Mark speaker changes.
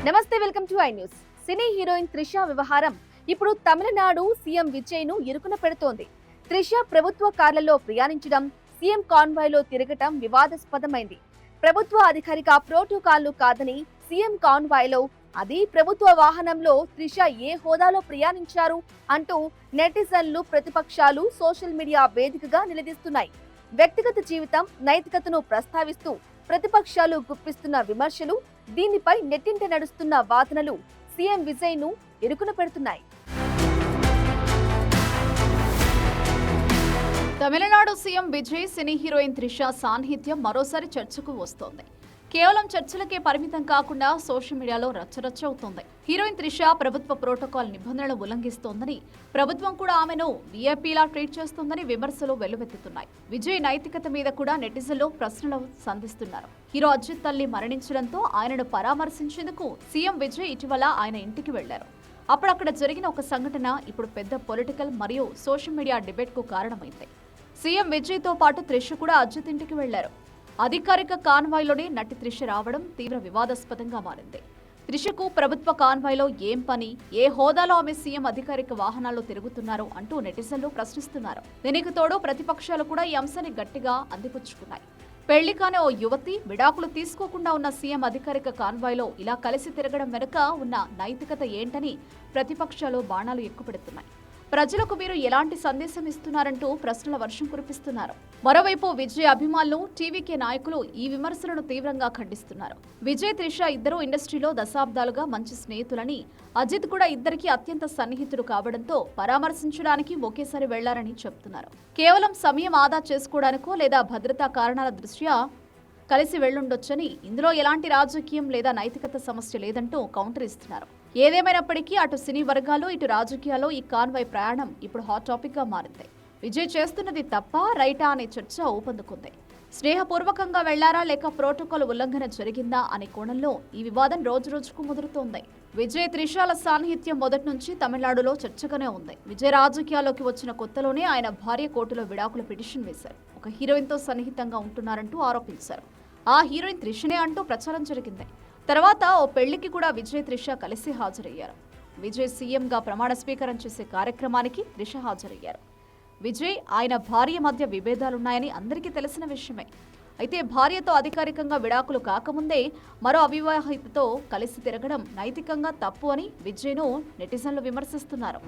Speaker 1: నమస్తే, welcome to I news. Cine heroine Trisha వ్యవహారం ఇప్పుడు తమిళనాడు సీఎం విజయ్ ను ఇరుకున పెడుతోంది. త్రిష ప్రభుత్వ కార్లలో ప్రయాణించడం, సీఎం కాన్వాయ్లో తిరగటం వివాదాస్పదమైంది. ప్రభుత్వ అధికారిక ప్రోటోకాల్లు కాదని సీఎం కాన్వాయ్లో, అది ప్రభుత్వ వాహనంలో త్రిష ఏ హోదాలో ప్రయాణించారు అంటూ నెటిజన్లు, ప్రతిపక్షాలు సోషల్ మీడియా వేదికగా నిలదీస్తున్నాయి. వ్యక్తిగత జీవితం, నైతికతను ప్రస్తావిస్తూ ప్రతిపక్షాలు గుప్పిస్తున్న విమర్శలు, దీనిపై నెట్టింట నడుస్తున్న వాదనలు సీఎం విజయ్ ను ఇరుకున పెడుతున్నాయి.
Speaker 2: తమిళనాడు సీఎం విజయ్, సినీ హీరోయిన్ త్రిష సాన్నిహిత్యం మరోసారి చర్చకు వస్తోంది. కేవలం చర్చలకే పరిమితం కాకుండా సోషల్ మీడియాలో రచ్చరచ్చ అవుతోంది. హీరోయిన్ త్రిష ప్రభుత్వ ప్రోటోకాల్ నిబంధనలు ఉల్లంఘిస్తోందని, ప్రభుత్వం కూడా ఆమెను వీఐపీలా ట్రీట్ చేస్తోందని విమర్శలు వెల్లువెత్తుతున్నాయి. విజయ్ నైతికత మీద కూడా నెటిజన్లు ప్రశ్నలు సంధిస్తున్నారు. హీరో అజిత్ తల్లి మరణించడంతో ఆయనను పరామర్శించేందుకు సీఎం విజయ్ ఇటీవల ఆయన ఇంటికి వెళ్లారు. అప్పుడు అక్కడ జరిగిన ఒక సంఘటన ఇప్పుడు పెద్ద పొలిటికల్ మరియు సోషల్ మీడియా డిబేట్ కు కారణమైంది. సీఎం విజయ్ తో పాటు త్రిష కూడా అజిత్ ఇంటికి వెళ్లారు. అధికారిక కాన్వాయ్లోనే నటి త్రిష రావడం తీవ్ర వివాదాస్పదంగా మారింది. త్రిషకు ప్రభుత్వ కాన్వాయ్లో ఏం పని, ఏ హోదాలో ఆమె సీఎం అధికారిక వాహనాల్లో తిరుగుతున్నారు అంటూ నెటిజన్లు ప్రశ్నిస్తున్నారు. దీనికి తోడు ప్రతిపక్షాలు కూడా ఈ అంశాన్ని గట్టిగా అందిపుచ్చుకున్నాయి. పెళ్లి కాని ఓ యువతి విడాకులు తీసుకోకుండా ఉన్న సీఎం అధికారిక కాన్వాయ్లో ఇలా కలిసి తిరగడం వెనుక ఉన్న నైతికత ఏంటని ప్రతిపక్షాలు బాణాలు ఎక్కుపెడుతున్నాయి. ప్రజలకు మీరు ఎలాంటి సందేశం ఇస్తున్నారంటూ ప్రశ్నల వర్షం కురిపిస్తున్నారు. మరోవైపు విజయ్ అభిమానులు, టీవీకే నాయకులు ఈ విమర్శలను తీవ్రంగా ఖండిస్తున్నారు. విజయ్, త్రిష ఇద్దరూ ఇండస్ట్రీలో దశాబ్దాలుగా మంచి స్నేహితులని, అజిత్ కూడా ఇద్దరికి అత్యంత సన్నిహితుడు కావడంతో పరామర్శించడానికి ఒకేసారి వెళ్లారని చెబుతున్నారు. కేవలం సమయం ఆదా చేసుకోవడానికో లేదా భద్రతా కారణాల దృష్ట్యా కలిసి వెళ్లుండొచ్చని, ఇందులో ఎలాంటి రాజకీయం లేదా నైతికత సమస్య లేదంటూ కౌంటర్ ఇస్తున్నారు. ఏదేమైనప్పటికీ అటు సినీ వర్గాలు, ఇటు రాజకీయాల్లో ఈ కాన్వాయ్ ప్రయాణం ఇప్పుడు హాట్ టాపిక్ గా మారింది. విజయ్ చేస్తున్నది తప్ప, రైటా అనే చర్చ ఊపందుకుంది. స్నేహపూర్వకంగా వెళ్లారా లేక ప్రోటోకాల్ ఉల్లంఘన జరిగిందా అనే కోణంలో ఈ వివాదం రోజురోజుకు ముదురుతోంది. విజయ్, త్రిషల సాన్నిహిత్యం మొదటి నుంచి తమిళనాడులో చర్చగానే ఉంది. విజయ్ రాజకీయాల్లోకి వచ్చిన కొత్తలోనే ఆయన భార్య కోర్టులో విడాకుల పిటిషన్ వేశారు. ఒక హీరోయిన్ తో సన్నిహితంగా ఉంటున్నారంటూ ఆరోపించారు. ఆ హీరోయిన్ త్రిషనే అంటూ ప్రచారం జరిగింది. తర్వాత ఓ పెళ్లికి కూడా విజయ్, త్రిష కలిసి హాజరయ్యారు. విజయ్ సీఎంగా ప్రమాణ స్వీకారం చేసే కార్యక్రమానికి త్రిష హాజరయ్యారు. విజయ్, ఆయన భార్య మధ్య విభేదాలున్నాయని అందరికీ తెలిసిన విషయమే. అయితే భార్యతో అధికారికంగా విడాకులు కాకముందే మరో అవివాహితతో కలిసి తిరగడం నైతికంగా తప్పు అని విజయ్ను నెటిజన్లు విమర్శిస్తున్నారు.